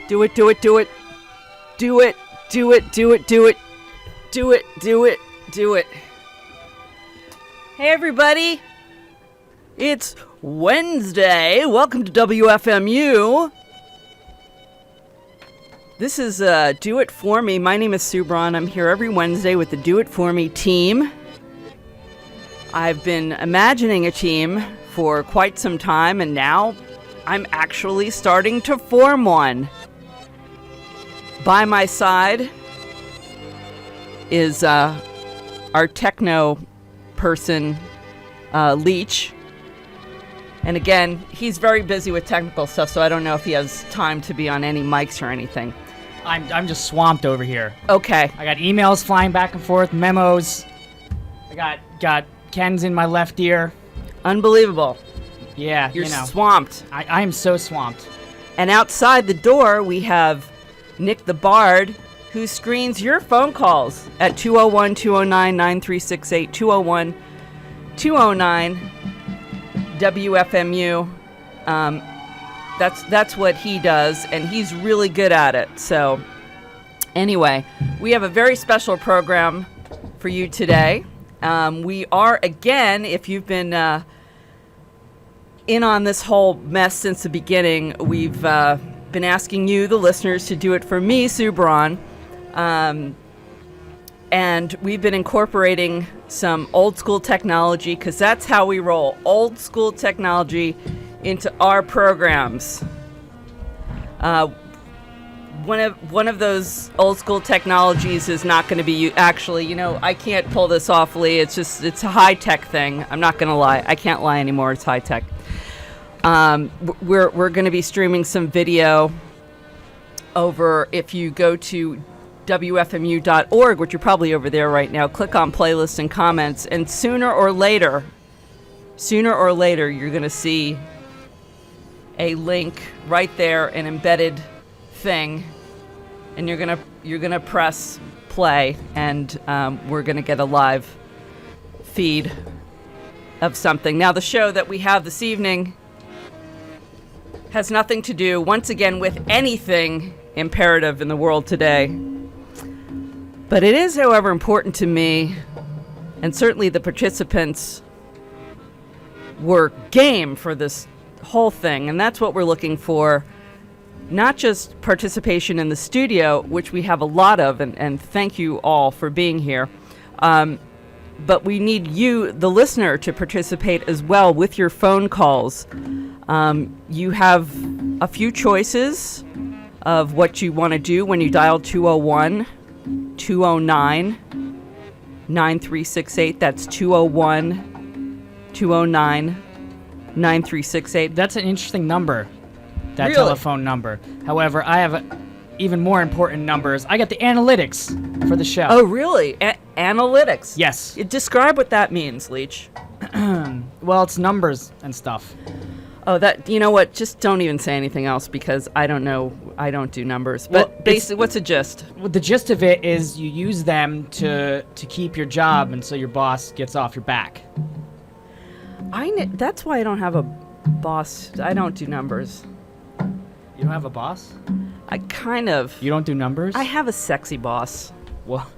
Do it, do it, do it. Do it, do it, do it, do it. Do it, do it, do it. Hey everybody. It's Wednesday. Welcome to WFMU. This is Do It For Me. My name is Sue Braun. I'm here every Wednesday with the Do It For Me team. I've been imagining a team for quite some time, and now I'm actually starting to form one. By my side is our techno person, Leech. And again, he's very busy with technical stuff, so I don't know if he has time to be on any mics or anything. I'm just swamped over here. Okay. I got emails flying back and forth, memos. I got Ken's in my left ear. Unbelievable. Yeah, You're swamped. I am so swamped. And outside the door, we have Nick the Bard, who screens your phone calls at 201-209-9368, 201-209-WFMU. That's what he does, and he's really good at it. So anyway, we have a very special program for you today. We are, again, if you've been in on this whole mess since the beginning, we've been asking you, the listeners, to do it for me, Sue Braun. And we've been incorporating some old school technology, because that's how we roll. Old school technology into our programs. One of those old school technologies is not going to be actually, I can't pull this off, Lee. It's a high tech thing. I'm not going to lie. I can't lie anymore. It's high tech. We're going to be streaming some video over, if you go to WFMU.org, which you're probably over there right now, click on playlists and comments, and sooner or later, you're going to see a link right there, an embedded thing, and you're gonna press play, and we're gonna get a live feed of something. Now, the show that we have this evening has nothing to do, once again, with anything imperative in the world today. But it is, however, important to me, and certainly the participants were game for this whole thing, and that's what we're looking for. Not just participation in the studio, which we have a lot of, and thank you all for being here, but we need you, the listener, to participate as well with your phone calls. You have a few choices of what you want to do when you dial 201-209-9368. That's 201-209-9368. That's an interesting number, that Really? telephone number. However, I have even more important numbers. I got the analytics for the show. Oh, really? Analytics? Yes. Describe what that means, Leech. Well, it's numbers and stuff. Oh, you know what? Just don't even say anything else, because I don't know. I don't do numbers. But Well, basically, what's the gist? Well, the gist of it is you use them to keep your job until your boss gets off your back. That's why I don't have a boss. I don't do numbers. You don't have a boss? I kind of. You don't do numbers? I have a sexy boss. Well,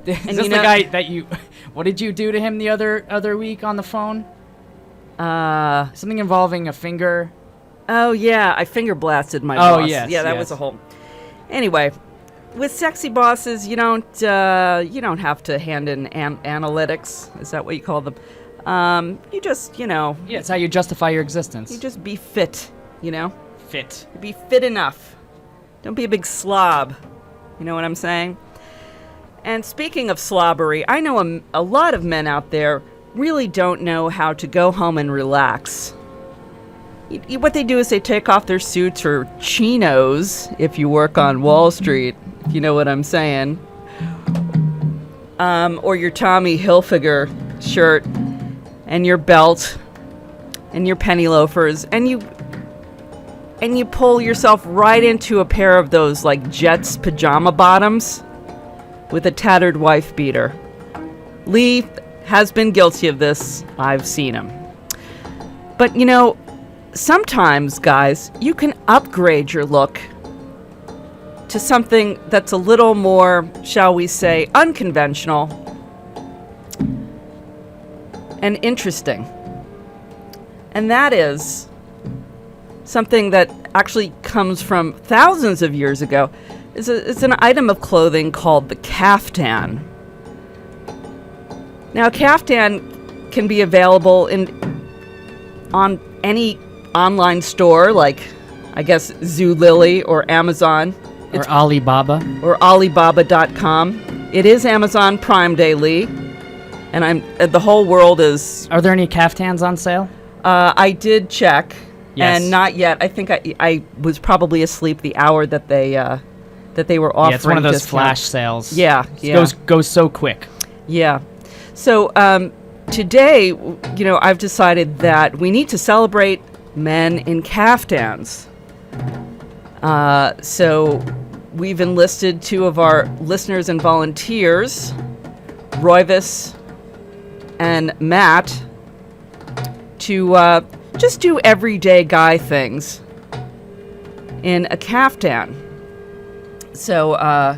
is And this you the know- guy that you... What did you do to him the other week on the phone? Something involving a finger. Oh yeah, I finger blasted my Oh, boss. yes, Yeah, that yes. was a whole. Anyway, with sexy bosses, you don't have to hand in analytics. Is that what you call them? You just, Yeah, it's how you justify your existence. you just be fit. Fit. Be fit enough. Don't be a big slob. You know what I'm saying? And speaking of slobbery, I know a lot of men out there really don't know how to go home and relax. What they do is they take off their suits or chinos, if you work on Wall Street, if you know what I'm saying, or your Tommy Hilfiger shirt, and your belt, and your penny loafers, and you pull yourself right into a pair of those, like, Jets pajama bottoms with a tattered wife beater. Lee has been guilty of this. I've seen him. But, sometimes, guys, you can upgrade your look to something that's a little more, shall we say, unconventional and interesting. And that is something that actually comes from thousands of years ago. It's an item of clothing called the kaftan. Now, kaftan can be available on any online store, like, I guess, Zulily or Amazon. Or Alibaba. Or Alibaba.com. It is Amazon Prime Day, Lee. And the whole world is... Are there any kaftans on sale? I did check. Yes. And not yet. I think I was probably asleep the hour that they were offering. Yeah, it's one of those discount. flash sales. Yeah, Goes so quick. Yeah. So today, I've decided that we need to celebrate men in kaftans. So we've enlisted two of our listeners and volunteers, Royvis and Matt, to just do everyday guy things in a kaftan. So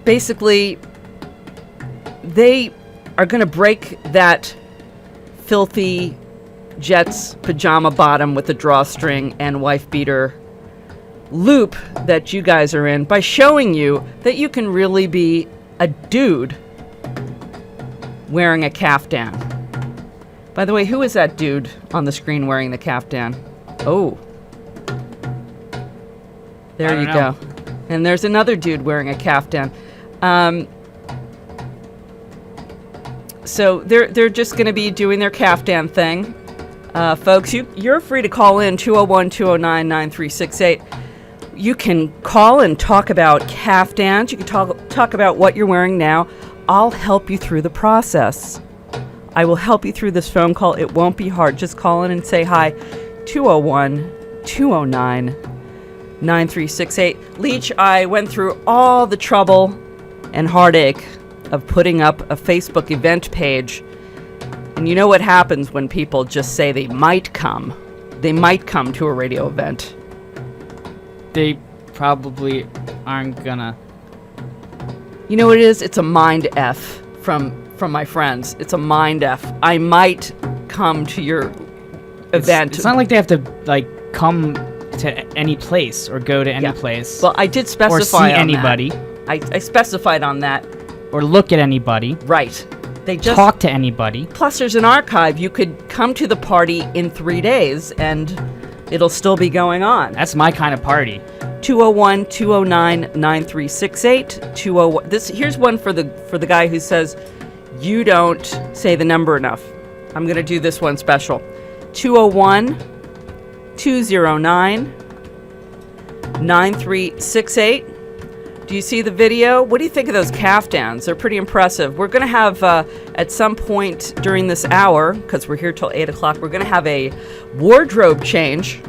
basically, they are going to break that filthy Jets pajama bottom with a drawstring and wife beater loop that you guys are in by showing you that you can really be a dude wearing a kaftan. By the way, who is that dude on the screen wearing the kaftan? Oh. There you go. And there's another dude wearing a kaftan. So they're just going to be doing their kaftan thing. Folks, you're free to call in 201-209-9368. You can call and talk about kaftans. You can talk about what you're wearing now. I'll help you through the process. I will help you through this phone call. It won't be hard. Just call in and say hi. 201-209-9368. Leach, I went through all the trouble and heartache of putting up a Facebook event page. And you know what happens when people just say they might come? They might come to a radio event. They probably aren't gonna. You know what it is? It's a mind F from my friends. It's a mind F. I might come to your event. It's not like they have to come to any place or go to any place. Well, I did specify or see on anybody. That. I specified on that. Or look at anybody. Right. They just talk to anybody. Plus, there's an archive. You could come to the party in 3 days, and it'll still be going on. That's my kind of party. 201-209-9368. Here's one for the guy who says you don't say the number enough. I'm going to do this one special. 201-209-9368. Do you see the video? What do you think of those kaftans? They're pretty impressive. We're going to have, at some point during this hour, because we're here till 8 o'clock, we're going to have a wardrobe change,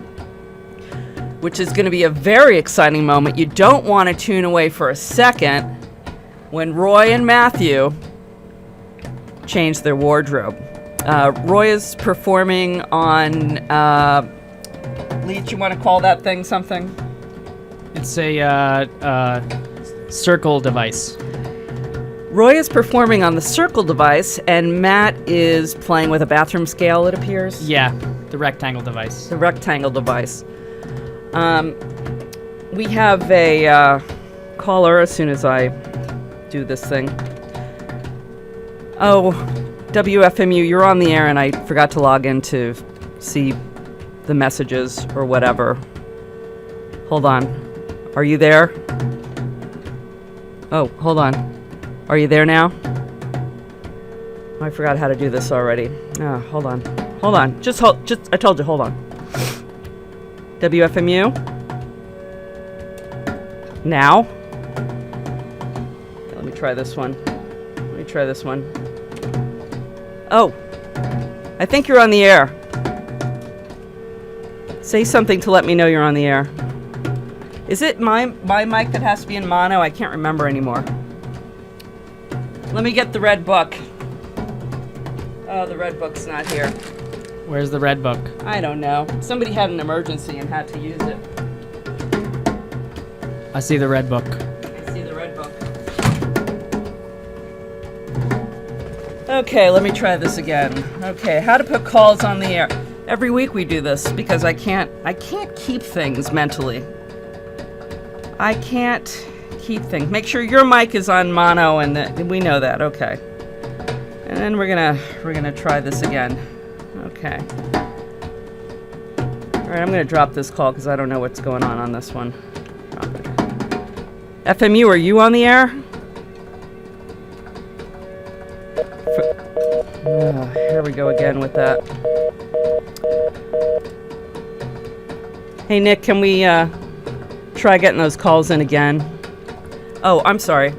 which is going to be a very exciting moment. You don't want to tune away for a second when Roy and Matthew change their wardrobe. Roy is performing on, Leach, you want to call that thing something? It's a circle device. Roy is performing on the circle device, and Matt is playing with a bathroom scale, it appears. Yeah, the rectangle device. The rectangle device. We have a caller as soon as I do this thing. Oh, WFMU, you're on the air, and I forgot to log in to see the messages or whatever. Hold on. Are you there? Oh, hold on. Are you there now? Oh, I forgot how to do this already. Oh, hold on. Hold on. I told you, hold on. WFMU? Now? Let me try this one. Oh, I think you're on the air. Say something to let me know you're on the air. Is it my mic that has to be in mono? I can't remember anymore. Let me get the red book. Oh, the red book's not here. Where's the red book? I don't know. Somebody had an emergency and had to use it. I see the red book. I see the red book. Okay, let me try this again. Okay, how to put calls on the air. Every week we do this because I can't keep things mentally. I can't keep things. Make sure your mic is on mono, and we know that. Okay. And then we're gonna try this again. Okay. All right, I'm gonna drop this call because I don't know what's going on this one. Drop it. FMU, are you on the air? Here we go again with that. Hey Nick, can we try getting those calls in again? Oh, I'm sorry.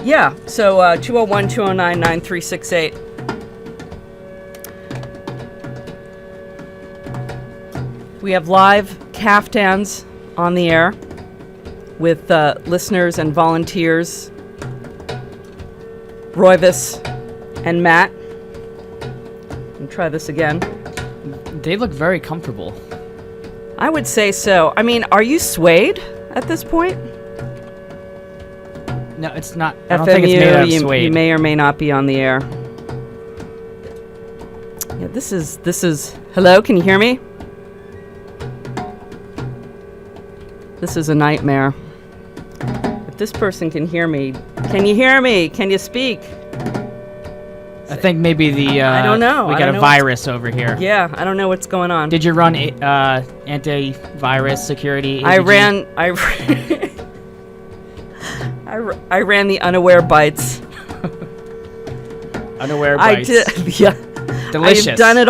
Yeah, so 201-209-9368. We have live Kaftans on the air with listeners and volunteers, Royvis and Matt. And try this again. They look very comfortable. I would say so. I mean, are you swayed at this point? No, it's not. I don't think it's made out of suede. You may or may not be on the air. Yeah, this is. Hello, can you hear me? This is a nightmare. If this person can hear me, can you hear me? Can you speak? I think maybe the I don't know. We got a virus over here. Yeah, I don't know what's going on. Did you run antivirus security? I ran I ran the unaware bites. Unaware bites. I did. Yeah. Delicious. I've done it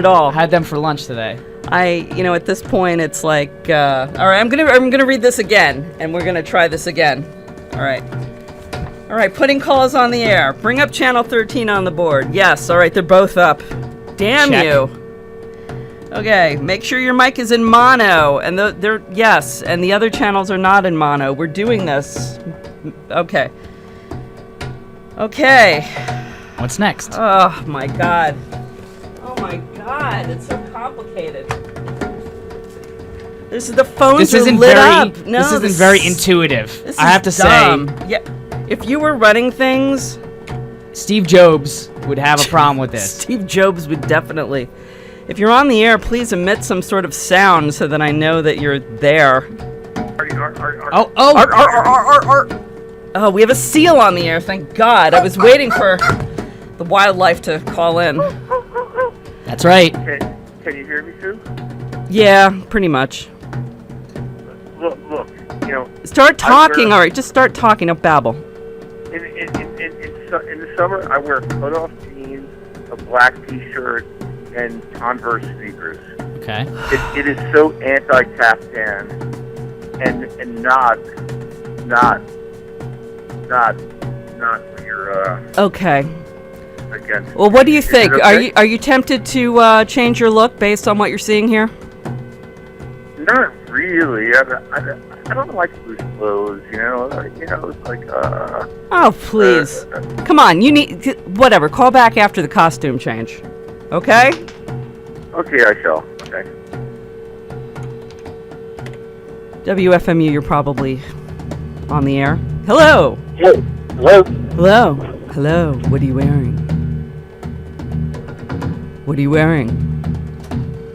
all. I had them for lunch today. At this point, it's like, all right, I'm gonna read this again, and we're gonna try this again. All right, putting calls on the air. Bring up channel 13 on the board. Yes, all right, they're both up. Damn Check. you. Okay, make sure your mic is in mono, and yes, and the other channels are not in mono. We're doing this. Okay. What's next? Oh my god, it's so complicated. The phones are lit up. No, this isn't very intuitive. I have to dumb. say. Yeah, if you were running things, Steve Jobs would have a problem with this. Steve Jobs would definitely. If you're on the air, please emit some sort of sound so that I know that you're there. Oh, we have a seal on the air, thank God. I was waiting for the wildlife to call in. That's right. Can you hear me too? Yeah, pretty much. Look, Start talking, alright, just start talking, don't babble. In the summer, I wear cut-off jeans, a black t-shirt, and Converse sneakers. Okay. It is so anti-Kaftan, and not for your Okay. against. Well, what do you think? Okay? Are you tempted to change your look based on what you're seeing here? Not really. I don't like loose clothes. It's like Oh, please. Come on, you need whatever. Call back after the costume change. Okay? Okay, I shall. Okay. WFMU, you're probably on the air. Hello. Hello. Hello. Hello. What are you wearing? What are you wearing?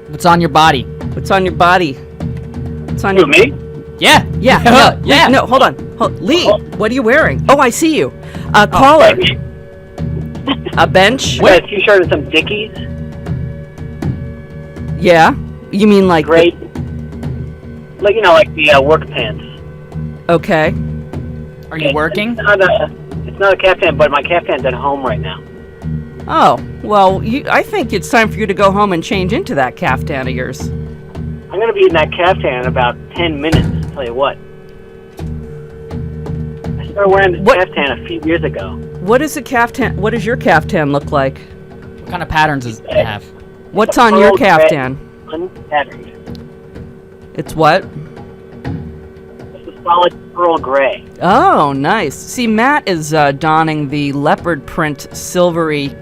What's on your body? What's on your body? What's on your me? Yeah. Yeah. No, Yeah. No, hold on. Lee, what are you wearing? Oh, I see you. Caller. A bench? A t-shirt and some Dickies. Yeah. You mean like Great. Like the work pants. Okay. Are you working? It's not a caftan, but my caftan's at home right now. Oh, well, I think it's time for you to go home and change into that caftan of yours. I'm going to be in that caftan in about 10 minutes, tell you what. I started wearing this caftan a few years ago. What is a caftan? What does your caftan look like? What kind of patterns does it have? What's on your caftan? Unpatterned. It's what? It's a solid pearl gray. Oh, nice. See, Matt is donning the leopard print silvery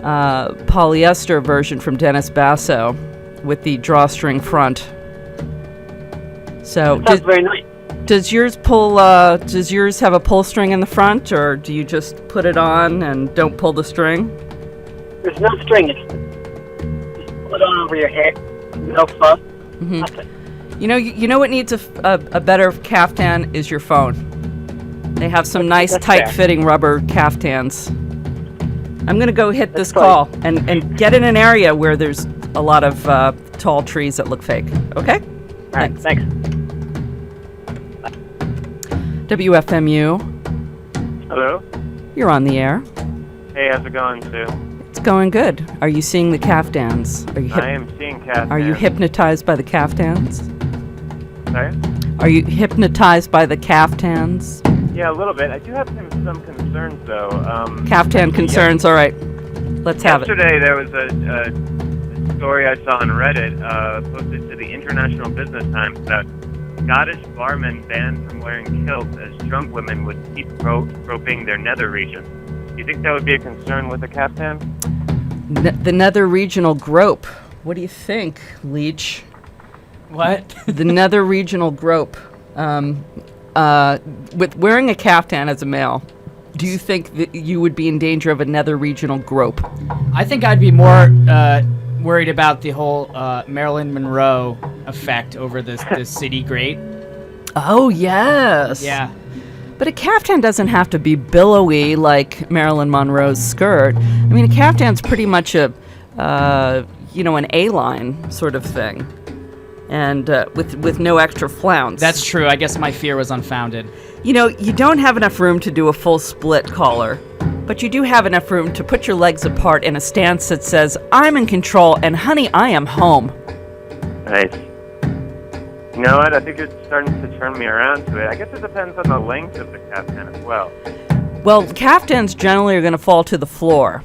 polyester version from Dennis Basso with the drawstring front. So That's very nice. does yours pull? Does yours have a pull string in the front, or do you just put it on and don't pull the string? There's no string. It's just put it on over your head. No fuss. Nothing. You know what needs a better caftan is your phone. They have some nice That's tight-fitting rubber caftans. I'm gonna go hit this fine. call and get in an area where there's a lot of tall trees that look fake. Okay? All right, thanks. WFMU, Hello? you're on the air. Hey, how's it going, Sue? It's going good. Are you seeing the caftans? I am seeing Kaftans. Are you hypnotized by the caftans? Sorry? Are you hypnotized by the caftans? Yeah, a little bit. I do have some concerns, though. Caftan concerns. All right. Let's have it. Yesterday, there was a story I saw on Reddit posted to the International Business Times about Scottish barmen banned from wearing kilts as drunk women would keep groping their nether region. Do you think that would be a concern with a caftan? The nether regional grope. What do you think, Leech? What? The nether regional grope. With wearing a caftan as a male, do you think that you would be in danger of a nether regional grope? I think I'd be more worried about the whole Marilyn Monroe effect over the city great. Oh, yes. Yeah. But a caftan doesn't have to be billowy like Marilyn Monroe's skirt. I mean, a caftan's pretty much an A-line sort of thing. And with no extra flounce. That's true. I guess my fear was unfounded. You know, you don't have enough room to do a full split collar, but you do have enough room to put your legs apart in a stance that says, I'm in control, and honey, I am home. Nice. You know what? I think it's starting to turn me around to it. I guess it depends on the length of the caftan as well. Well, caftans generally are going to fall to the floor.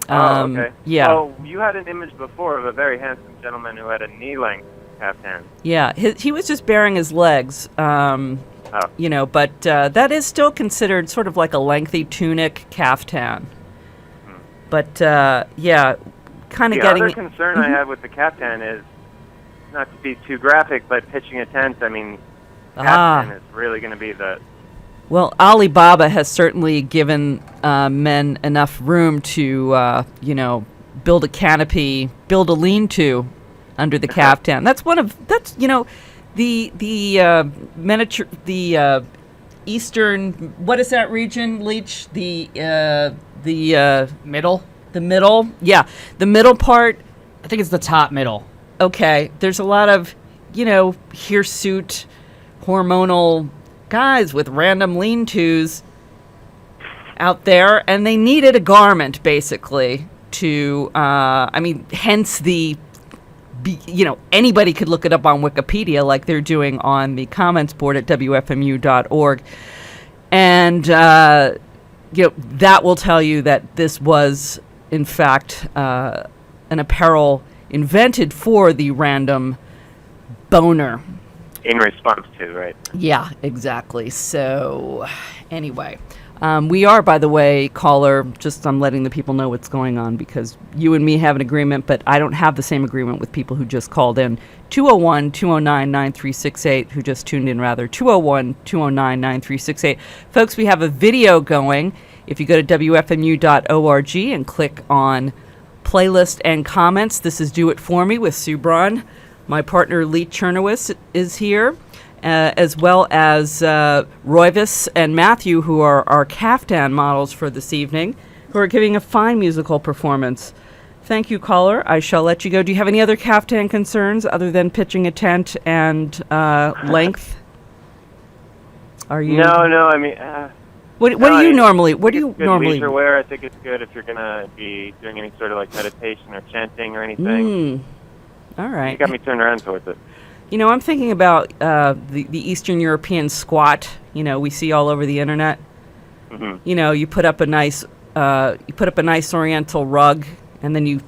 Okay. Yeah. Well, you had an image before of a very handsome gentleman who had a knee-length caftan. Yeah, he was just baring his legs, but that is still considered sort of like a lengthy tunic caftan. But, kind of The getting... other concern I have with the caftan is, not to be too graphic, but pitching a tent, I mean, caftan is really going to be the... Well, Alibaba has certainly given men enough room to, build a canopy, build a lean-to under the caftan. The miniature, the eastern, what is that region, Leech? The Middle? The middle? Yeah, the middle part. I think it's the top middle. Okay, there's a lot of, hirsute, hormonal guys with random lean-tos out there, and they needed a garment, basically, to, hence the... anybody could look it up on Wikipedia like they're doing on the comments board at WFMU.org. And, that will tell you that this was, in fact, an apparel invented for the random boner. In response to, right? Yeah, exactly. So, anyway. We are, by the way, caller, I'm letting the people know what's going on because you and me have an agreement, but I don't have the same agreement with people who just called in. 201-209-9368, who just tuned in, rather. 201-209-9368. Folks, we have a video going. If you go to WFMU.org and click on playlist and comments, this is Do It For Me with Sue Braun. My partner, Lee Chernowitz, is here. As well as Royvis and Matthew, who are our caftan models for this evening, who are giving a fine musical performance. Thank you, caller. I shall let you go. Do you have any other caftan concerns other than pitching a tent and length? Are you? No. I mean, what do you normally? What do you normally? Leisure wear. I think it's good if you're gonna be doing any sort of like meditation or chanting or anything. All right. You got me turned around towards it. I'm thinking about the Eastern European squat. We see all over the internet. Mm-hmm. You put up a nice Oriental rug, and then you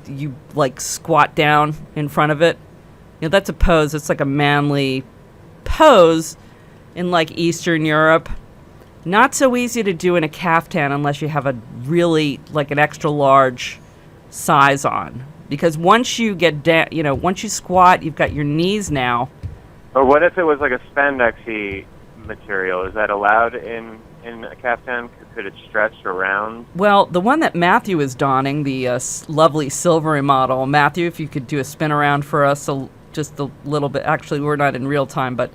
like squat down in front of it. That's a pose. It's like a manly pose in like Eastern Europe. Not so easy to do in a caftan unless you have a really like an extra large size on. Because once you get down, once you squat, you've got your knees now. Or what if it was like a spandexy material. Is that allowed in a kaftan? Could it stretch around? Well, the one that Matthew is donning, the lovely silvery model. Matthew, if you could do a spin around for us, just a little bit. Actually, we're not in real time, but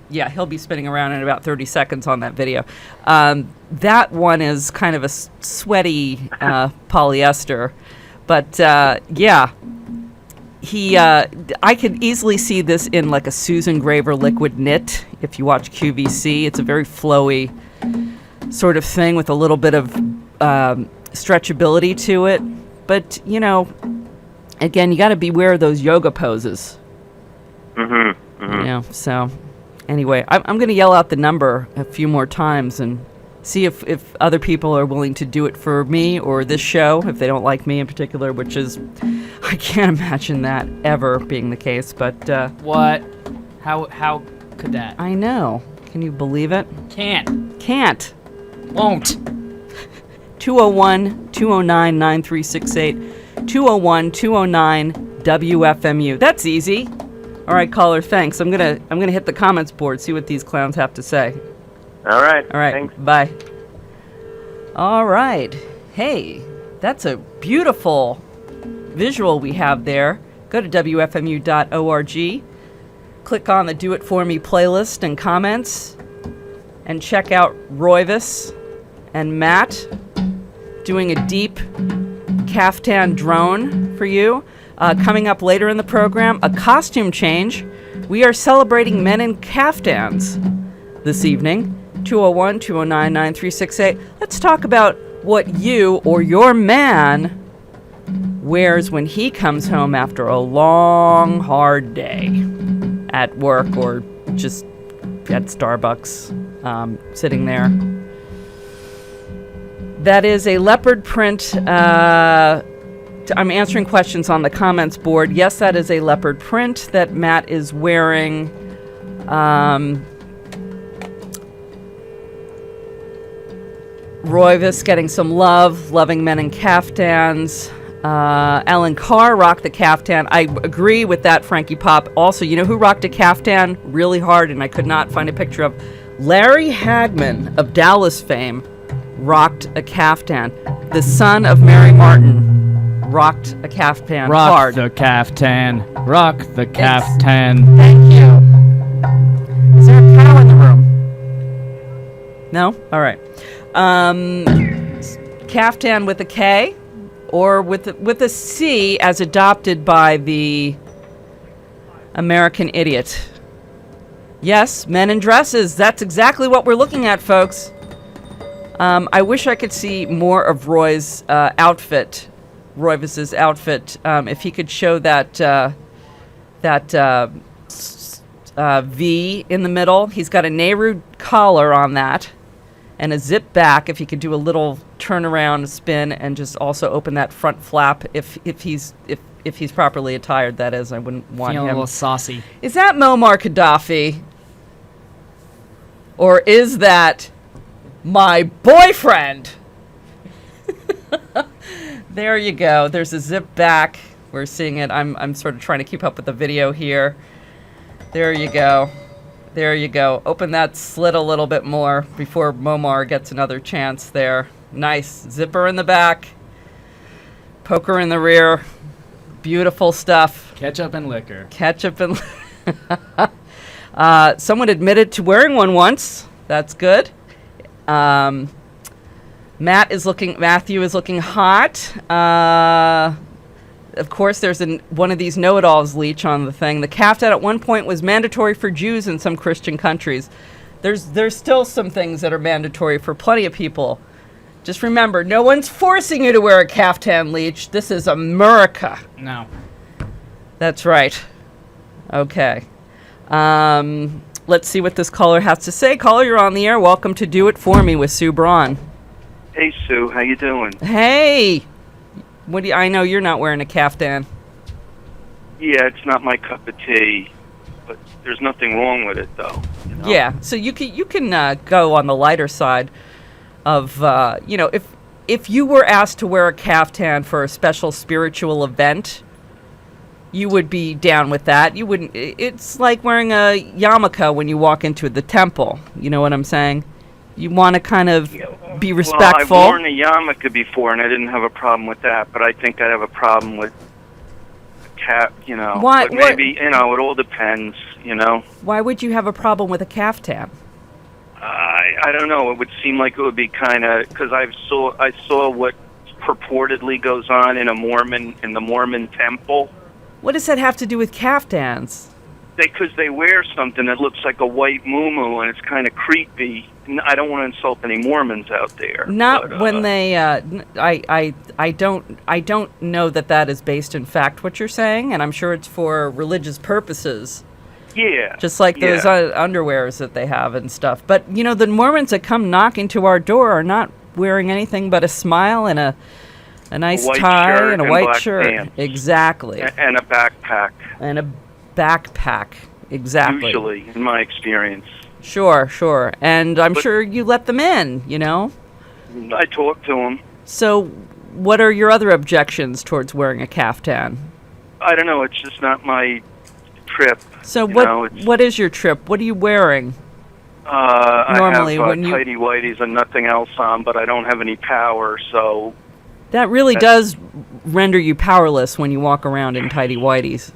yeah, he'll be spinning around in about 30 seconds on that video. That one is kind of a sweaty polyester, but yeah. I could easily see this in like a Susan Graver liquid knit. If you watch QVC, it's a very flowy sort of thing with a little bit of stretchability to it. But, you know, again, you got to beware of those yoga poses. Mm-hmm. Mm-hmm. You know, so anyway, I'm going to yell out the number a few more times and see if other people are willing to do it for me or this show, if they don't like me in particular, which is, I can't imagine that ever being the case, but... What? How could that? I know. Can you believe it? Can't. Won't. 201-209-9368. 201-209-WFMU. That's easy. All right, caller, thanks. I'm gonna hit the comments board, see what these clowns have to say. All right. Thanks. Thanks. Bye. All right. Hey, that's a beautiful visual we have there. Go to WFMU.org. Click on the Do It For Me playlist and comments. And check out Royvis and Matt doing a deep kaftan drone for you. Coming up later in the program, a costume change. We are celebrating men in kaftans this evening. 201-209-9368. Let's talk about what you or your man wears when he comes home after a long, hard day at work or just at Starbucks, sitting there. That is a leopard print. I'm answering questions on the comments board. Yes, that is a leopard print that Matt is wearing. Royvis getting some love, loving men in kaftans. Ellen Carr rocked the kaftan. I agree with that, Frankie Pop. Also, you know who rocked a kaftan really hard, and I could not find a picture of? Larry Hagman of Dallas fame rocked a kaftan. The son of Mary Martin rocked a kaftan hard. Rock the kaftan. Rock the kaftan. Thank you. Is there a cow in the room? No? All right. Kaftan with a K or with a C as adopted by the American idiot. Yes, men in dresses. That's exactly what we're looking at, folks. I wish I could see more of Roy's outfit, Royvis's outfit. If he could show that V in the middle. He's got a Nehru collar on that. And a zip back, if he could do a little turnaround spin and just also open that front flap if he's properly attired, that is. I wouldn't want Feeling him. a little saucy. Is that Muammar Gaddafi? Or is that my boyfriend? There you go. There's a zip back. We're seeing it. I'm sort of trying to keep up with the video here. There you go. There you go. Open that slit a little bit more before Muammar gets another chance there. Nice. Zipper in the back. Poker in the rear. Beautiful stuff. Ketchup and liquor. Ketchup and... someone admitted to wearing one once. That's good. Matthew is looking hot. Of course, there's one of these know-it-alls leech on the thing. The kaftan at one point was mandatory for Jews in some Christian countries. There's still some things that are mandatory for plenty of people. Just remember, no one's forcing you to wear a kaftan, leech. This is America. No. That's right. Okay. Let's see what this caller has to say. Caller, you're on the air. Welcome to Do It For Me with Sue Braun. Hey, Sue. How you doing? Hey. I know you're not wearing a kaftan. Yeah, it's not my cup of tea, but there's nothing wrong with it, though. You know? Yeah, so you can go on the lighter side of if you were asked to wear a kaftan for a special spiritual event, you would be down with that. You wouldn't. It's like wearing a yarmulke when you walk into the temple. You know what I'm saying? You want to kind of be respectful. Well, I've worn a yarmulke before, and I didn't have a problem with that. But I think I'd have a problem with cap. Why? But maybe it all depends. Why would you have a problem with a kaftan? I don't know. It would seem like it would be kind of because I saw what purportedly goes on in the Mormon temple. What does that have to do with kaftans? Because they wear something that looks like a white muumuu, and it's kind of creepy. I don't want to insult any Mormons out there. Not when they. I don't know that is based in fact what you're saying, and I'm sure it's for religious purposes. Yeah. Just like those underwears that they have and stuff. But the Mormons that come knocking to our door are not wearing anything but a smile and a nice tie and a white shirt. Pants. Exactly. And a backpack. Exactly. Usually, in my experience. Sure. And I'm sure you let them in, I talk to them. So what are your other objections towards wearing a kaftan? I don't know. It's just not my trip. So what is your trip? What are you wearing? Normally, I have when tighty whities and nothing else on, but I don't have any power, so... That really does render you powerless when you walk around in tighty whities.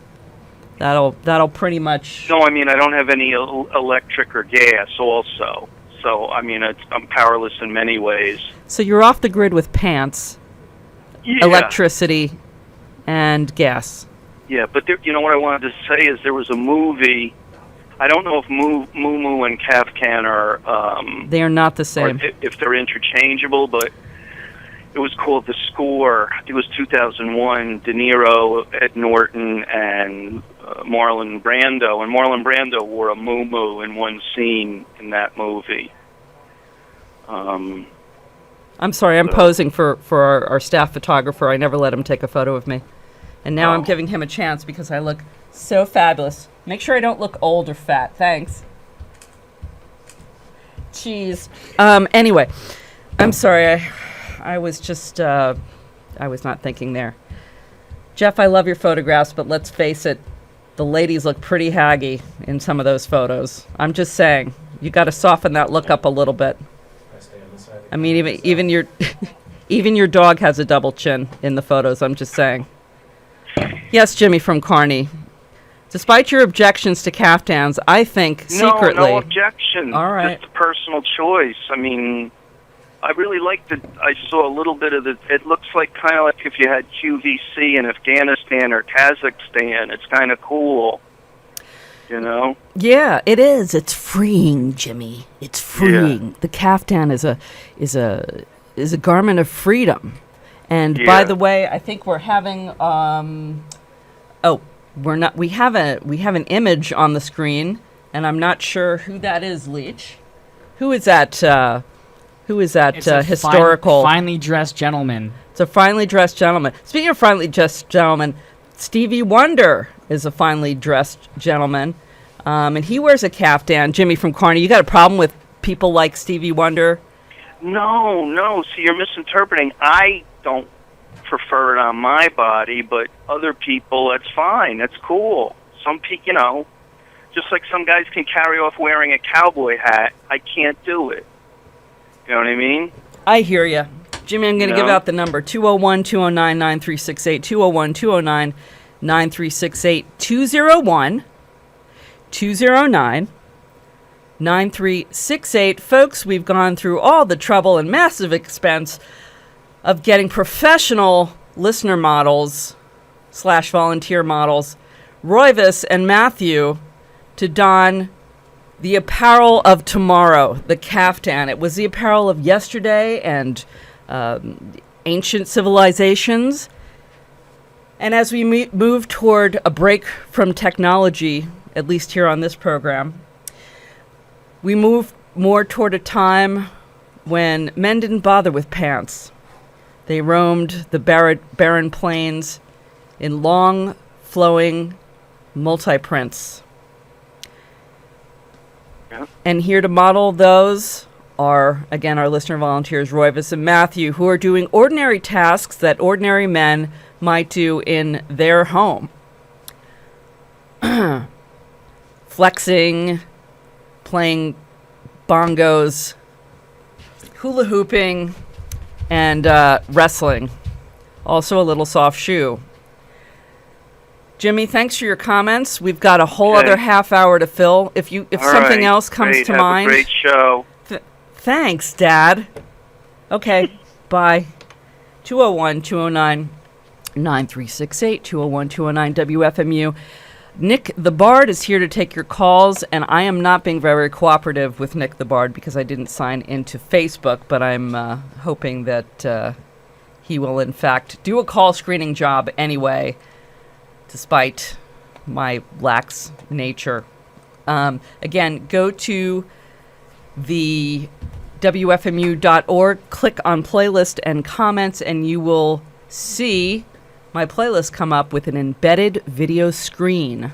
That'll pretty much... No, I mean, I don't have any electric or gas also. So, I mean, I'm powerless in many ways. So you're off the grid with pants, electricity, and gas. Yeah, but what I wanted to say is there was a movie... I don't know if MooMooz and Kaftan are... they are not the same. If they're interchangeable, but it was called The Score. It was 2001. De Niro, Ed Norton, and Marlon Brando. And Marlon Brando wore a MooMooz in one scene in that movie. I'm sorry, I'm posing for our staff photographer. I never let him take a photo of me. And now I'm giving him a chance because I look so fabulous. Make sure I don't look old or fat. Thanks. Jeez. Anyway, I'm sorry. I was just, I was not thinking there. Jeff, I love your photographs, but let's face it, the ladies look pretty haggy in some of those photos. I'm just saying, you got to soften that look up a little bit. I mean, even your, even your dog has a double chin in the photos. I'm just saying. Yes, Jimmy from Kearney. Despite your objections to kaftans, I think secretly... No objection. All right. Just a personal choice. I mean, I really liked it. I saw a little bit of it. It looks like kind of like if you had QVC in Afghanistan or Kazakhstan. It's kind of cool. Yeah, it is. It's freeing, Jimmy. It's freeing. Yeah. The kaftan is a garment of freedom. And by the way, I think we're having we have an image on the screen, and I'm not sure who that is, Leach. Who is that historical finely dressed gentleman? It's a finely dressed gentleman. Speaking of finely dressed gentlemen, Stevie Wonder is a finely dressed gentleman. And he wears a kaftan. Jimmy from Kearney, you got a problem with people like Stevie Wonder? No. See, you're misinterpreting. I don't prefer it on my body, but other people, that's fine. That's cool. Some people, just like some guys can carry off wearing a cowboy hat, I can't do it. You know what I mean? I hear you. Jimmy, I'm going to give out the number, 201-209-9368, 201-209-9368, 209-9368. Folks, we've gone through all the trouble and massive expense of getting professional listener models / volunteer models, Royvis and Matthew, to don the apparel of tomorrow, the kaftan. It was the apparel of yesterday and ancient civilizations. And as we move toward a break from technology, at least here on this program, we move more toward a time when men didn't bother with pants. They roamed the barren plains in long, flowing multi-prints. Yeah. And here to model those are, again, our listener volunteers, Royvis and Matthew, who are doing ordinary tasks that ordinary men might do in their home. flexing, playing bongos, hula hooping, and wrestling. Also a little soft shoe. Jimmy, thanks for your comments. We've got a whole other half hour to fill. If All something right, else comes great. to Have mind. a great show. Thanks, Dad. Okay, bye. 201-209-9368, 201-209 WFMU. Nick the Bard is here to take your calls, and I am not being very cooperative with Nick the Bard because I didn't sign into Facebook, but I'm hoping that he will, in fact, do a call screening job anyway, despite my lax nature. Again, go to the WFMU.org, click on playlist and comments, and you will see my playlist come up with an embedded video screen.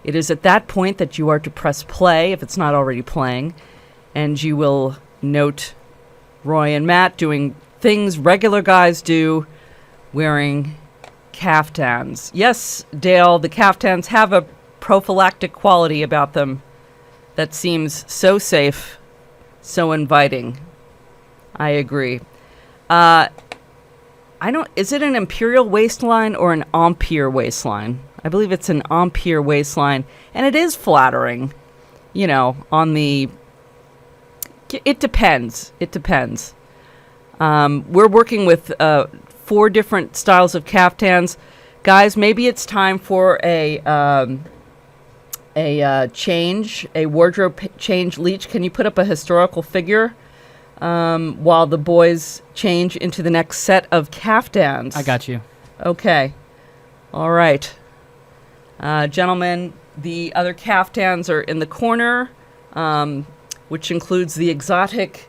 It is at that point that you are to press play if it's not already playing, and you will note Roy and Matt doing things regular guys do, wearing kaftans. Yes, Dale, the kaftans have a prophylactic quality about them that seems so safe, so inviting. I agree. Is it an imperial waistline or an ampere waistline? I believe it's an ampere waistline, and it is flattering, on the... It depends. We're working with 4 different styles of kaftans. Guys, maybe it's time for a change, a wardrobe change. Leech, can you put up a historical figure while the boys change into the next set of kaftans? I got you. Okay. All right. Gentlemen, the other kaftans are in the corner, which includes the exotic.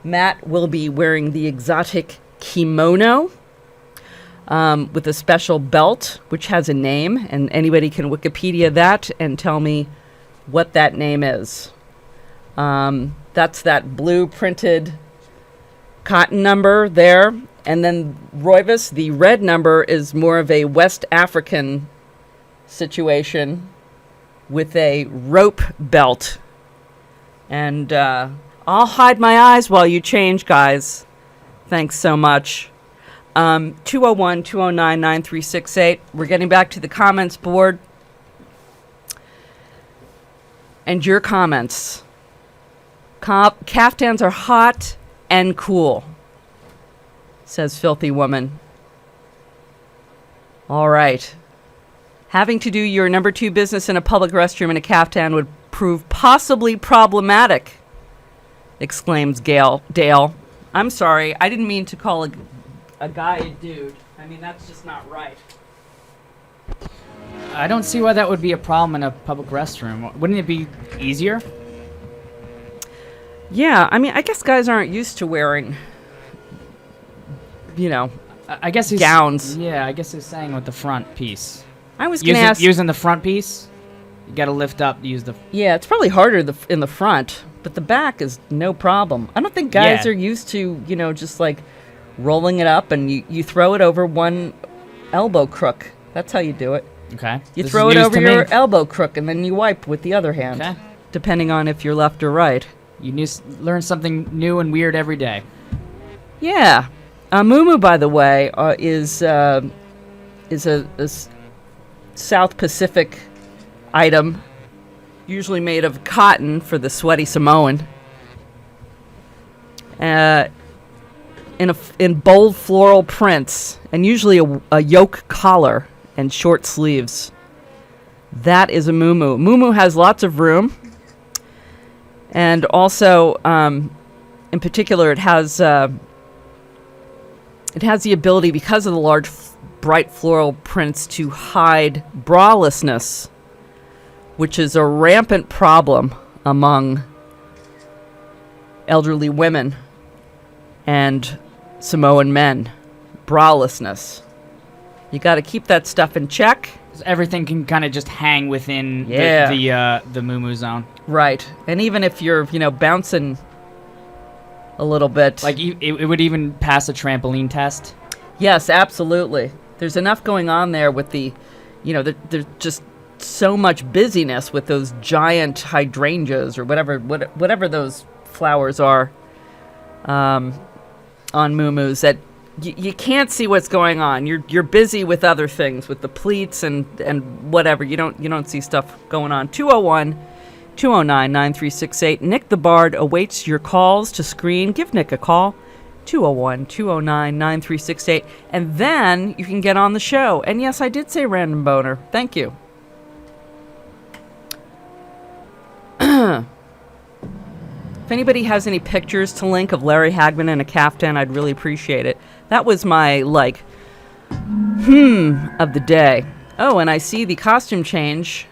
Matt will be wearing the exotic kimono with a special belt, which has a name, and anybody can Wikipedia that and tell me what that name is. That's that blue printed cotton number there. And then Roivus, the red number, is more of a West African situation with a rope belt. And I'll hide my eyes while you change, guys. Thanks so much. 201-209-9368. We're getting back to the comments board. And your comments. Kaftans are hot and cool, says Filthy Woman. All right. Having to do your number 2 business in a public restroom in a kaftan would prove possibly problematic, exclaims Dale. I'm sorry. I didn't mean to call a guy a dude. I mean, that's just not right. I don't see why that would be a problem in a public restroom. Wouldn't it be easier? Yeah, I mean, I guess guys aren't used to wearing, I guess he's gowns. Yeah, I guess he's saying with the front piece. I was going to ask... Using the front piece, you got to lift up to use the... Yeah, it's probably harder in the front, but the back is no problem. I don't think guys are used to, just like rolling it up and you throw it over one elbow crook. That's how you do it. Okay. You throw it over your elbow crook and then you wipe with the other hand. Okay. Depending on if you're left or right. You learn something new and weird every day. Yeah. MooMooz, by the way, is a South Pacific item, usually made of cotton for the sweaty Samoan. In bold floral prints, and usually a yoke collar and short sleeves. That is a MooMooz. MooMooz has lots of room. And also, in particular, it has the ability, because of the large, bright floral prints, to hide bralessness, which is a rampant problem among elderly women and Samoan men. Bralessness. You got to keep that stuff in check. Everything can kind of just hang within the MooMooz zone. Right. And even if you're, bouncing a little bit. Like, it would even pass a trampoline test? Yes, absolutely. There's enough going on there with the, they're just so much busyness with those giant hydrangeas or whatever those flowers are on MooMooz that you can't see what's going on. You're busy with other things, with the pleats and whatever. You don't see stuff going on. 201-209-9368. Nick the Bard awaits your calls to screen. Give Nick a call. 201-209-9368. And then you can get on the show. And yes, I did say random boner. Thank you. If anybody has any pictures to link of Larry Hagman in a caftan, I'd really appreciate it. That was my, of the day. Oh, and I see the costume change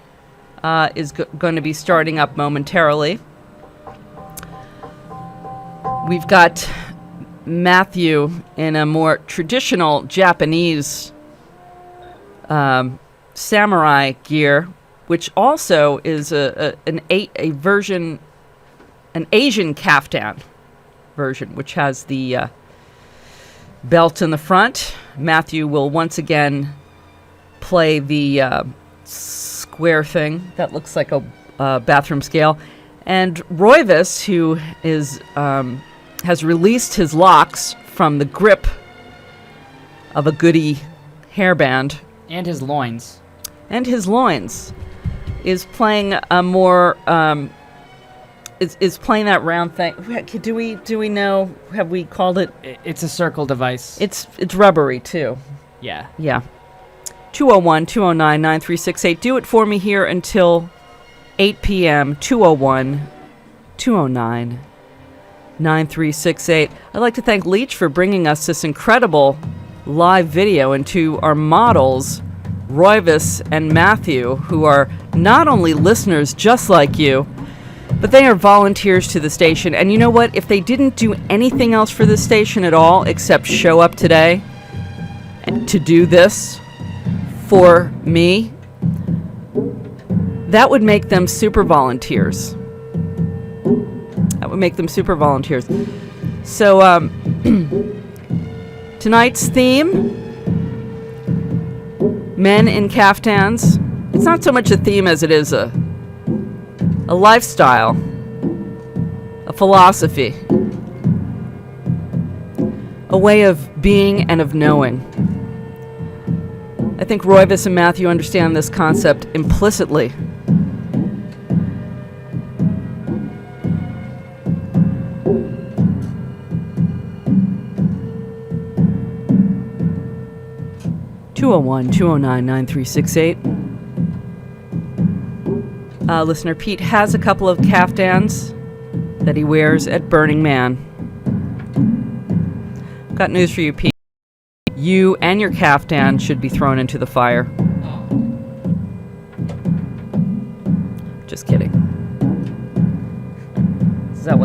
is going to be starting up momentarily. We've got Matthew in a more traditional Japanese samurai gear, which also is an Asian kaftan version, which has the belt in the front. Matthew will once again play the square thing that looks like a bathroom scale. And Royvis, who is has released his locks from the grip of a goody hairband. And his loins. Is playing a more... Is playing that round thing. Do we know? Have we called it? It's a circle device. It's rubbery too. Yeah. 201-209-9368. Do it for me here until 8 p.m. 201-209-9368. I'd like to thank Leach for bringing us this incredible live video and to our models, Royvis and Matthew, who are not only listeners just like you, but they are volunteers to the station. And you know what? If they didn't do anything else for this station at all except show up today and to do this for me, that would make them super volunteers. So, tonight's theme, men in caftans. It's not so much a theme as it is a lifestyle, a philosophy, a way of being and of knowing. I think Royvis and Matthew understand this concept implicitly. (201-209-9368). Listener Pete has a couple of caftans that he wears at Burning Man. Got news for you, Pete. You and your caftan should be thrown into the fire. Just kidding. Is that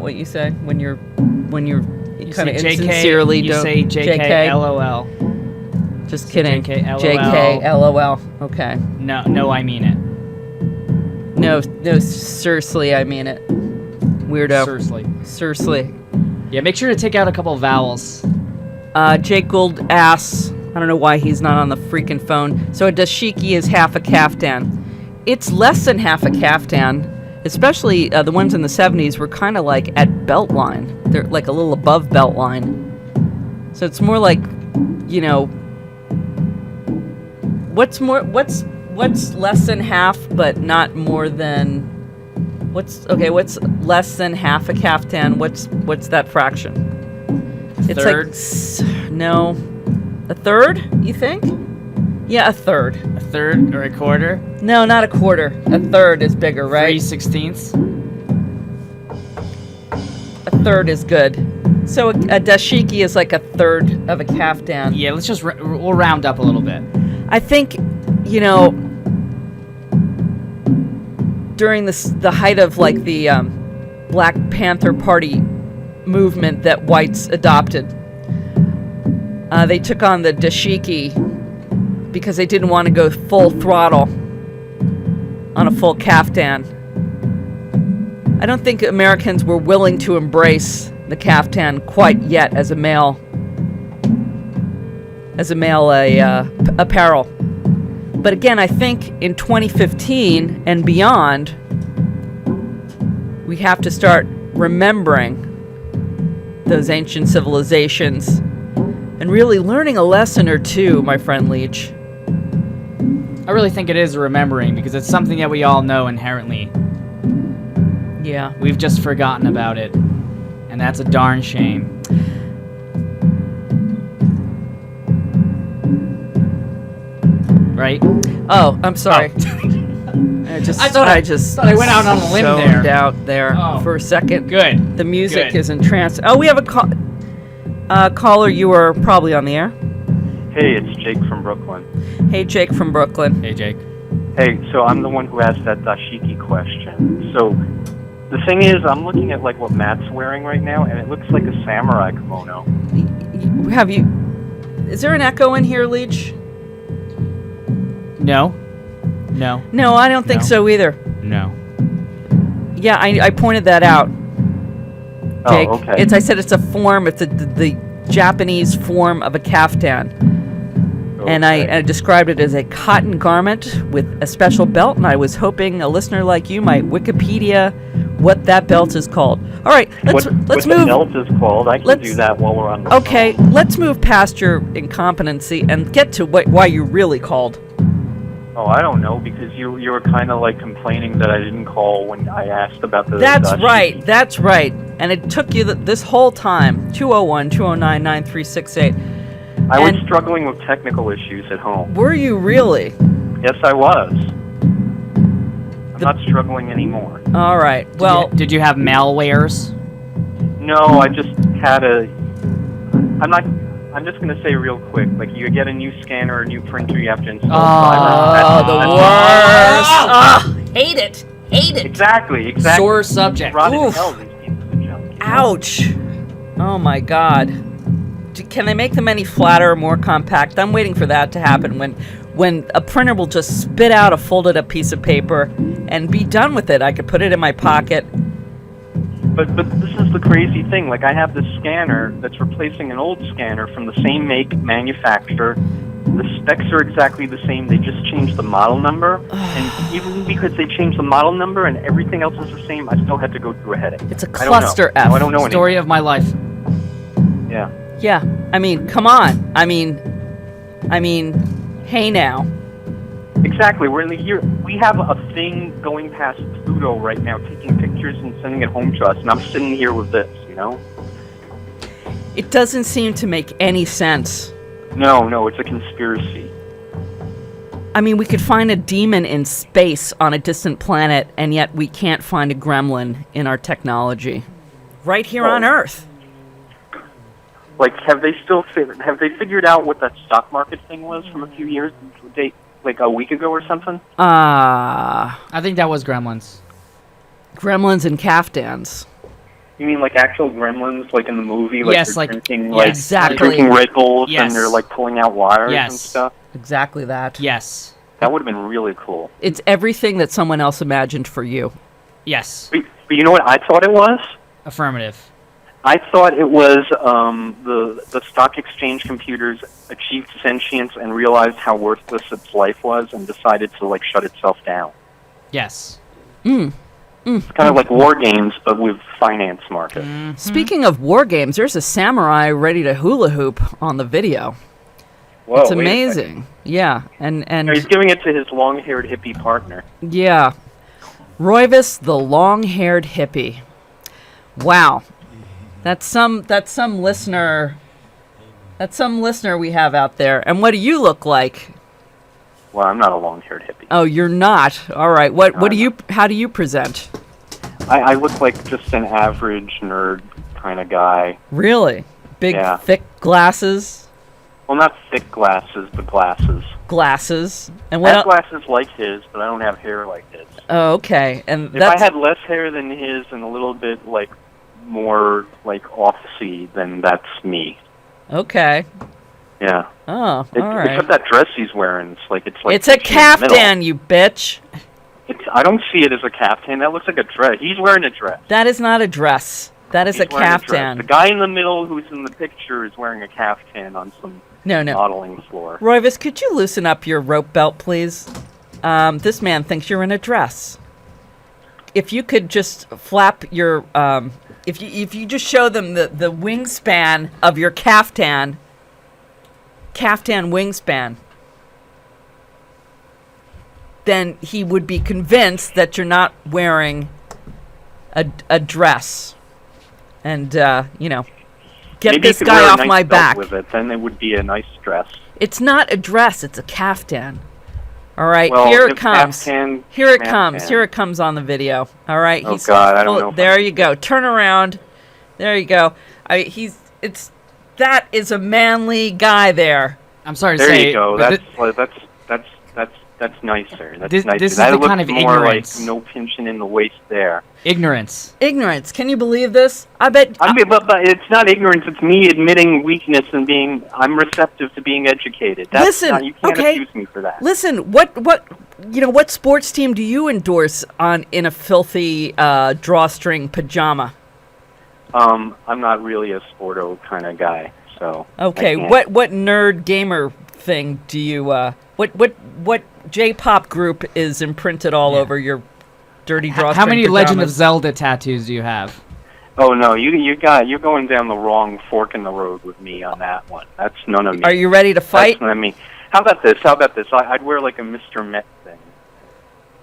what you say when you're kind of insincerely you say JK LOL. Just kidding. JK LOL. Okay. No, I mean it. No, seriously, I mean it. Weirdo. Seriously. Yeah, make sure to take out a couple of vowels. Jake Gould asks, I don't know why he's not on the freaking phone. So a dashiki is half a kaftan. It's less than half a kaftan, especially the ones in the 70s were kind of like at belt line. They're like a little above belt line. So it's more like, what's less than half but not more than what's less than half a kaftan? What's that fraction? It's third? A third, you think? Yeah, a third. A third or a quarter? No, not a quarter. A third is bigger, right? 3/16. A third is good. So a dashiki is like a third of a kaftan. Yeah, let's just we'll round up a little bit. I think, during the height of like the Black Panther Party movement that whites adopted, they took on the dashiki because they didn't want to go full throttle on a full kaftan. I don't think Americans were willing to embrace the kaftan quite yet as a male apparel. But again, I think in 2015 and beyond, we have to start remembering those ancient civilizations and really learning a lesson or two, my friend Leach. I really think it is remembering because it's something that we all know inherently. Yeah. We've just forgotten about it, and that's a darn shame. Right? Oh, I'm sorry. I thought I went out on a limb there. zoned out there for a second. Good. The music Good. is entranced. Oh, we have a caller. You are probably on the air. Hey, it's Jake from Brooklyn. Hey, Jake from Brooklyn. Hey, Jake. Hey, so I'm the one who asked that dashiki question. So the thing is, I'm looking at like what Matt's wearing right now, and it looks like a samurai kimono. Have you? Is there an echo in here, Leach? No. No. No, I don't think No. so either. No. Yeah, I pointed that out, Jake. Oh, okay. I said it's a form. It's the Japanese form of a kaftan. And I described it as a cotton garment with a special belt, and I was hoping a listener like you might Wikipedia what that belt is called. All right, let's what move. the belt is called. I can do that while we're on the Okay, phone. let's move past your incompetency and get to why you really called. Oh, I don't know, because you were kind of like complaining that I didn't call when I asked about the That's dashiki. right. That's right. And it took you this whole time. 201-209-9368. I was And- struggling with technical issues at home. Were you really? Yes, I was. I'm not struggling anymore. All right. Well, Did you have malwares? No, I just had I'm just going to say real quick, like you get a new scanner or a new printer, you have to install oh, the worst. Hate it. Hate it. Exactly. Sore subject. Rotted Oof. hell, these pieces of junk. Ouch. Oh, my God. Can they make them any flatter or more compact? I'm waiting for that to happen when a printer will just spit out a folded up piece of paper and be done with it. I could put it in my pocket. But this is the crazy thing. Like I have this scanner that's replacing an old scanner from the same make, manufacturer. The specs are exactly the same. They just changed the model number. And even because they changed the model number and everything else is the same, I still had to go through a headache. It's a I don't know. cluster No, F. I don't know Story of my life. anything. Yeah. Yeah, I mean, come on. I mean, hey now. Exactly. We're in the year. We have a thing going past Pluto right now, taking pictures and sending it home to us, and I'm sitting here with this. You know? It doesn't seem to make any sense. No, it's a conspiracy. I mean, we could find a demon in space on a distant planet, and yet we can't find a gremlin in our technology. Right here on Earth. Like, have they figured out what that stock market thing was from a few years, like a week ago or something? I think that was Gremlins. Gremlins and Kaftans. You mean like actual gremlins, like in the movie? Like Yes, they're like- drinking, yes. like Exactly. drinking Red Bulls Yes. and they're like pulling out wires and Yes. stuff. Exactly that. Yes. That would have been really cool. It's everything that someone else imagined for you. Yes. But you know what I thought it was? Affirmative. I thought it was the stock exchange computers achieved sentience and realized how worthless its life was and decided to like shut itself down. Yes. It's kind of like war games, but with finance markets. Speaking of war games, there's a samurai ready to hula hoop on the video. Whoa, It's wait a second. amazing. Yeah, and No, he's giving it to his long-haired hippie partner. yeah. Roivus, the long-haired hippie. Wow. That's some listener we have out there. And what do you look like? Well, I'm not a long-haired hippie. Oh, you're not. All right. How do you present? I look like just an average nerd kind of guy. Really? Big Yeah. thick glasses? Well, not thick glasses, but glasses. Glasses. And I what have else? glasses like his, but I don't have hair like his. Oh, okay. And If I had less hair than his and a little bit like more like off-sea, then that's me. okay. Yeah. Oh, all right. Except that dress he's wearing, it's like It's a in the middle. caftan, you bitch. I don't see it as a caftan. That looks like a dress. He's wearing a dress. That is not a dress. That is He's a wearing dress. caftan. The guy in the middle who's in the picture is wearing a caftan on some No. modeling floor. Royvis, could you loosen up your rope belt, please? This man thinks you're in a dress. If you could just flap your, if you just show them the wingspan of your caftan wingspan, then he would be convinced that you're not wearing a dress. And, get Maybe this you could guy wear a off nice my belt back. with it, then it would be a nice dress. It's not a dress, it's a caftan. All right, Well, here it if comes. caftan, Here it schmaftan. comes. Here it comes on the video. All right. Oh, God, I don't know if There I- you go. Turn around. There you go. That is a manly guy there. I'm sorry to There say. you go. but That's nicer. That's This- nicer. this is that the looks kind of more ignorance. like no pinching in the waist there. ignorance. Ignorance. Can you believe this? I bet. I mean, but it's not ignorance. It's me admitting weakness and I'm receptive to being educated. That's Listen, not, you can't okay. accuse me for that. Listen. What sports team do you endorse in a filthy drawstring pajama? I'm not really a sporto kind of guy, so. Okay. I can't. What nerd gamer thing do you? What J-pop group is imprinted all over your dirty drawstring? How many Legend of pajamas? Zelda tattoos do you have? Oh no, you're going down the wrong fork in the road with me on that one. That's none of me. Are you ready to fight, That's not me. How about this? I'd wear like a Mr. Met thing.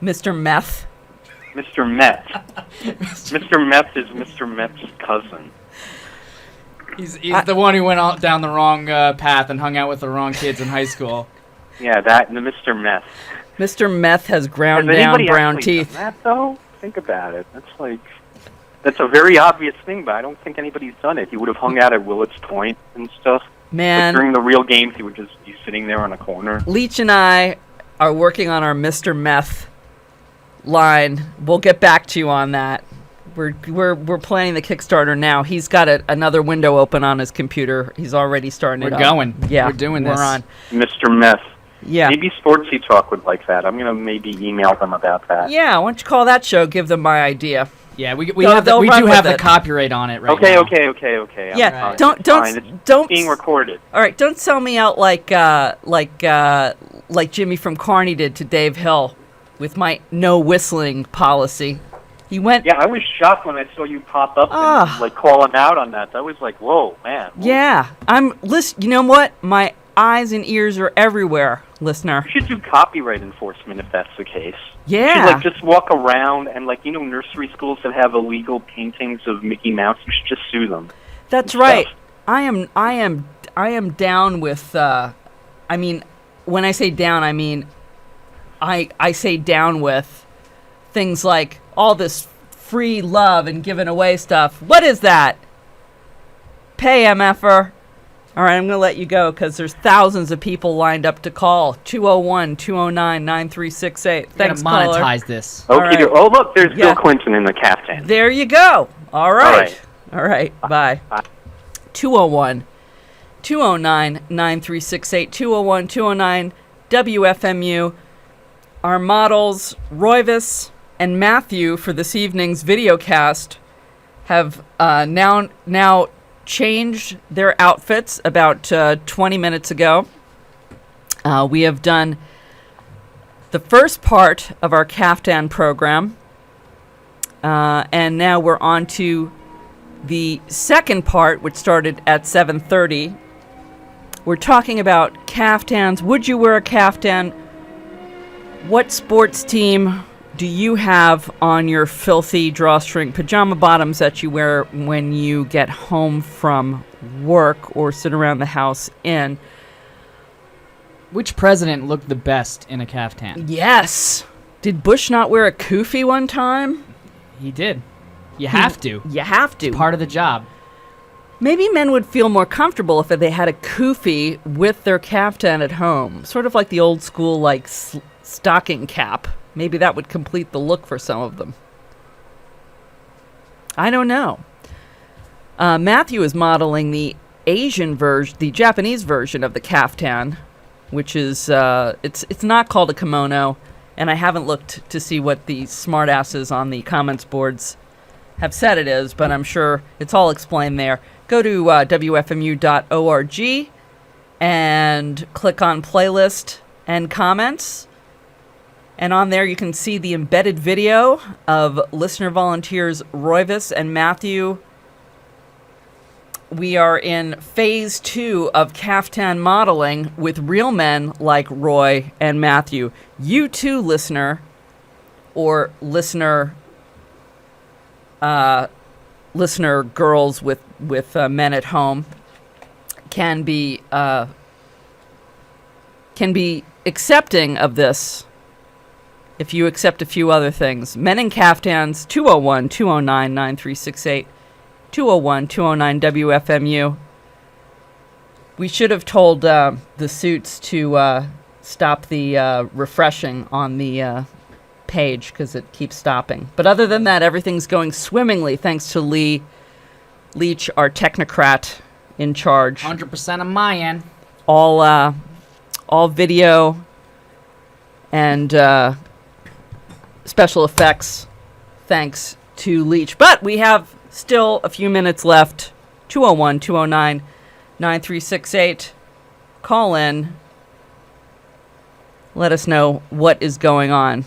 Mr. Meth? Mr. Met. Mr. Met is Mr. Met's cousin. He's the one who went down the wrong path and hung out with the wrong kids in high school. Yeah, the Mr. Meth. Mr. Meth has ground Has down anybody brown actually teeth. done that though? Think about it. That's a very obvious thing, but I don't think anybody's done it. He would have hung out at Willits Point and stuff. Man, But during the real games, he would just be sitting there on a corner. Leach and I are working on our Mr. Meth line. We'll get back to you on that. We're planning the Kickstarter now. He's got another window open on his computer. He's already starting We're it up. going. Yeah, We're doing this. We're on. Mr. Meth. Yeah. Maybe Sportsy Talk would like that. I'm going to maybe email them about that. Yeah, why don't you call that show? Give them my idea. Yeah, we They'll do run have with the it. copyright on it right Okay, now. okay. I'm Yeah, fine. don't- It's fine. It's being recorded. All right, don't sell me out like Jimmy from Carney did to Dave Hill with my no whistling policy. He went. Yeah, I was shocked when I saw you pop up and like call him out on that. I was like, whoa, man. Yeah, listen. You know what? My eyes and ears are everywhere, listener. You should do copyright enforcement if that's the case. You Yeah. should, like, just walk around and, like, nursery schools that have illegal paintings of Mickey Mouse, you should just sue them. That's and right. stuff. I am down with. I mean, when I say down, I mean, I say down with things like all this free love and giving away stuff. What is that? Pay MFer. All right, I'm going to let you go because there's thousands of people lined up to call. 201-209-9368. Thanks, We're gonna caller. monetize this. All Okay, right. oh, look, there's Yeah. Bill Clinton in the caftan. There you go. All right. right. All right. Bye. 201-209-9368. 201-209 WFMU. Our models, Royvis and Matthew, for this evening's videocast have now changed their outfits about 20 minutes ago. We have done the first part of our Kaftan program, and now we're on to the second part, which started at 7:30. We're talking about kaftans. Would you wear a kaftan? What sports team do you have on your filthy drawstring pajama bottoms that you wear when you get home from work or sit around the house in? Which president looked the best in a caftan? Yes. Did Bush not wear a kufi one time? He did. You have to. You have to. Part of the job. Maybe men would feel more comfortable if they had a kufi with their kaftan at home. Sort of like the old school, like, stocking cap. Maybe that would complete the look for some of them. I don't know. Matthew is modeling the Asian version, the Japanese version of the kaftan, which is, it's not called a kimono, and I haven't looked to see what the smartasses on the comments boards have said it is, but I'm sure it's all explained there. Go to WFMU.org and click on playlist and comments. And on there you can see the embedded video of listener volunteers Royvis and Matthew. We are in phase 2 of Kaftan modeling with real men like Roy and Matthew. You too, listener, or listener girls with men at home, can be accepting of this if you accept a few other things. Men in Kaftans, 201-209-9368. 201-209-WFMU. We should have told the suits to stop the refreshing on the page because it keeps stopping. But other than that, everything's going swimmingly thanks to Leach, our technocrat in charge. 100% on my end. All video and special effects thanks to Leach. But we have still a few minutes left. 201-209-9368. Call in. Let us know what is going on.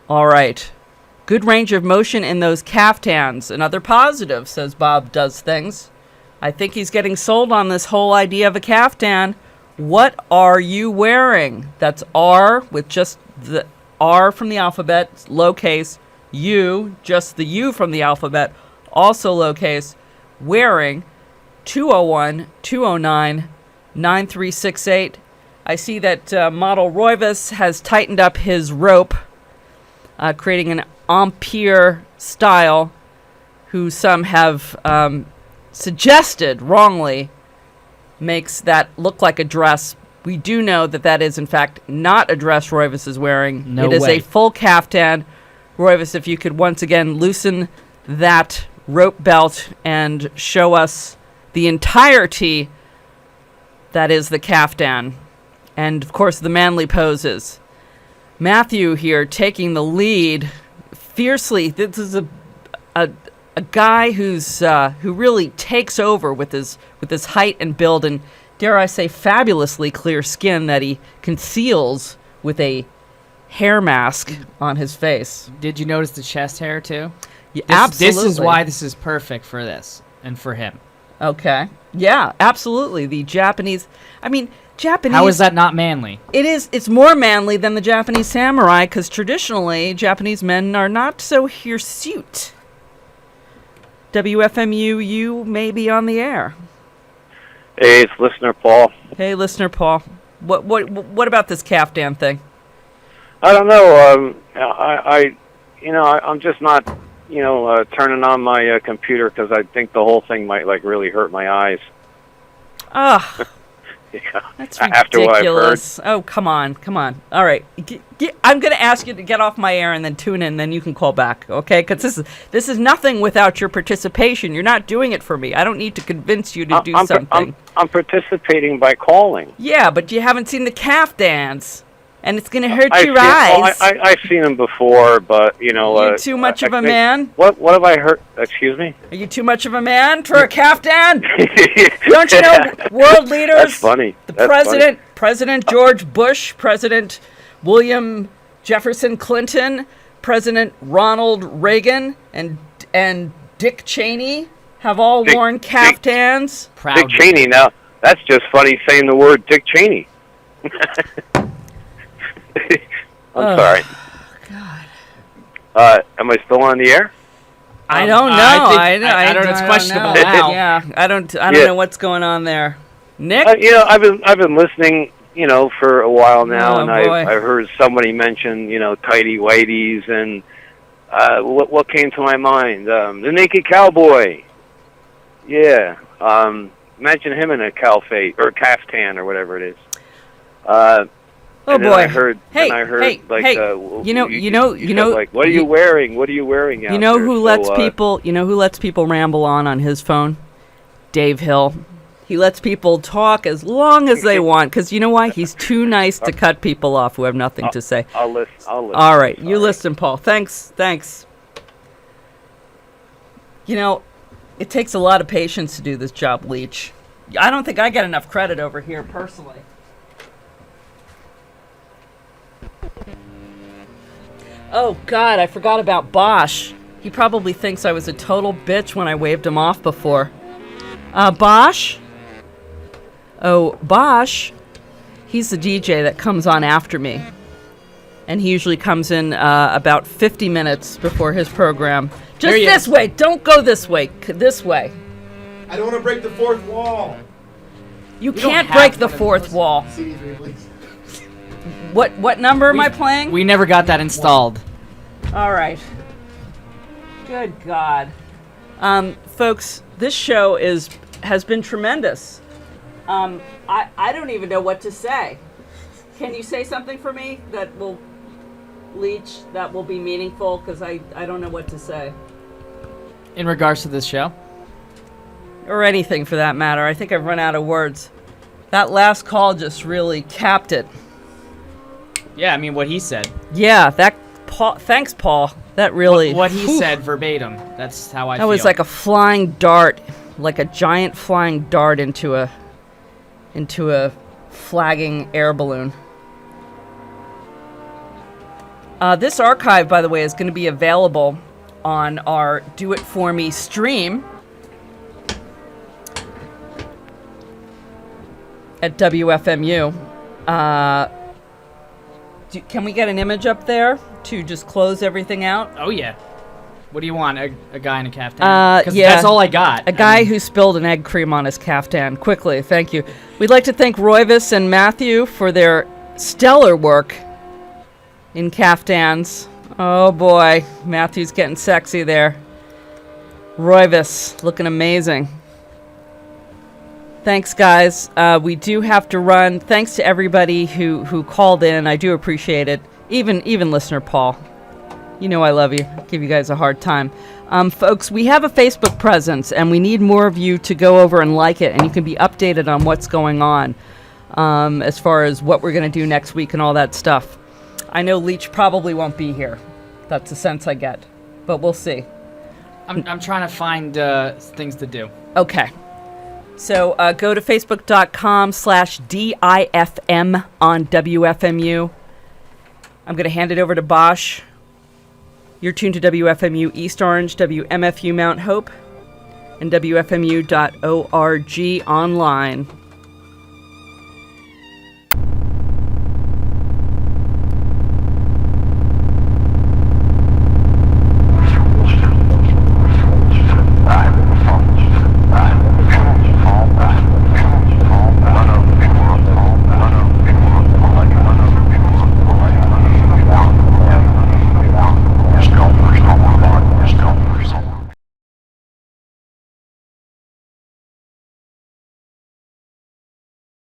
All right. Good range of motion in those kaftans. Another positive, says Bob Does Things. I think he's getting sold on this whole idea of a kaftan. What are you wearing? That's R with just the R from the alphabet, lowercase. U, just the U from the alphabet, also lowercase. Wearing 201-209-9368. I see that model Royvis has tightened up his rope, creating an Empire style, who some have suggested wrongly makes that look like a dress. We do know that that is, in fact, not a dress Royvis is wearing. No It is way. a full kaftan. Royvis, if you could once again loosen that rope belt and show us the entirety that is the kaftan. And, of course, the manly poses. Matthew here taking the lead fiercely. This is a guy who really takes over with his height and build and, dare I say, fabulously clear skin that he conceals with a hair mask on his face. Did you notice the chest hair too? Yeah, This absolutely. is why this is perfect for this and for him. Okay. Yeah, absolutely. The Japanese. I mean, Japanese. How is that not manly? It is. It's more manly than the Japanese samurai because traditionally Japanese men are not so hirsute. WFMU, you may be on the air. Hey, it's listener Paul. Hey, listener Paul. What about this kaftan thing? I don't know. I'm just not, turning on my computer because I think the whole thing might really hurt my eyes. Ugh. Yeah. That's After what I've heard. ridiculous. Oh, come on. All right. I'm going to ask you to get off my air and then tune in, then you can call back, okay? Because this is nothing without your participation. You're not doing it for me. I don't need to convince you to do something. I'm participating by calling. Yeah, but you haven't seen the kaftans, and it's going to hurt I've your seen, eyes. I've seen them before, but, You're too much of a man? What have I heard? Excuse me? Are you too much of a man for a kaftan? Don't you know world leaders? That's funny. The President George Bush, President William Jefferson Clinton, President Ronald Reagan, and Dick Cheney have all worn kaftans. Dick Cheney. Now, that's just funny saying the word Dick Cheney. I'm sorry. God. Am I still on the air? I don't know. I don't know. It's questionable know. now. Yeah, I don't know what's going on there. Nick? I've been listening, for a while now, Oh, and boy. I've heard somebody mention, tighty whities, and what came to my mind? The Naked Cowboy. Yeah. Imagine him in a kaftan or whatever it is. Oh and boy! Then I heard, hey, what are you wearing? What are you wearing? You know who lets people? You know who lets people ramble on his phone? Dave Hill. He lets people talk as long as they want, because you know why? He's too nice to cut people off who have nothing to say. I'll listen. All right, you listen, Paul. Thanks. It takes a lot of patience to do this job, Leach. I don't think I get enough credit over here personally. Oh God, I forgot about Bosch. He probably thinks I was a total bitch when I waved him off before. Bosch? Oh, Bosch. He's the DJ that comes on after me. And he usually comes in about 50 minutes before his program. Just this way. Don't go this way. This way. I don't want to break the fourth wall. You can't break the fourth wall. CD3, please. What number am I playing? We never got that installed. All right. Good God. Folks, this show has been tremendous. I don't even know what to say. Can you say something for me that will be meaningful? Because I don't know what to say. In regards to this show? Or anything for that matter. I think I've run out of words. That last call just really capped it. Yeah, I mean, what he said. Yeah, thanks, Paul. That really... What he said verbatim. That's how I feel. That was like a flying dart. Like a giant flying dart into a flagging air balloon. This archive, by the way, is going to be available on our Do It For Me stream at WFMU. Can we get an image up there to just close everything out? Oh, yeah. What do you want? A guy in a caftan? Because yeah. that's all I got. A guy who spilled an egg cream on his caftan. Quickly, thank you. We'd like to thank Royvis and Matthew for their stellar work in caftans. Oh boy, Matthew's getting sexy there. Royvis, looking amazing. Thanks, guys. We do have to run. Thanks to everybody who called in. I do appreciate it. Even listener Paul. You know I love you. I give you guys a hard time. Folks, we have a Facebook presence, and we need more of you to go over and like it, and you can be updated on what's going on as far as what we're going to do next week and all that stuff. I know Leach probably won't be here. That's the sense I get. But we'll see. I'm trying to find things to do. Okay. So go to facebook.com/DIFM on WFMU. I'm going to hand it over to Bosch. You're tuned to WFMU East Orange, WMFU Mount Hope, and WFMU.org online.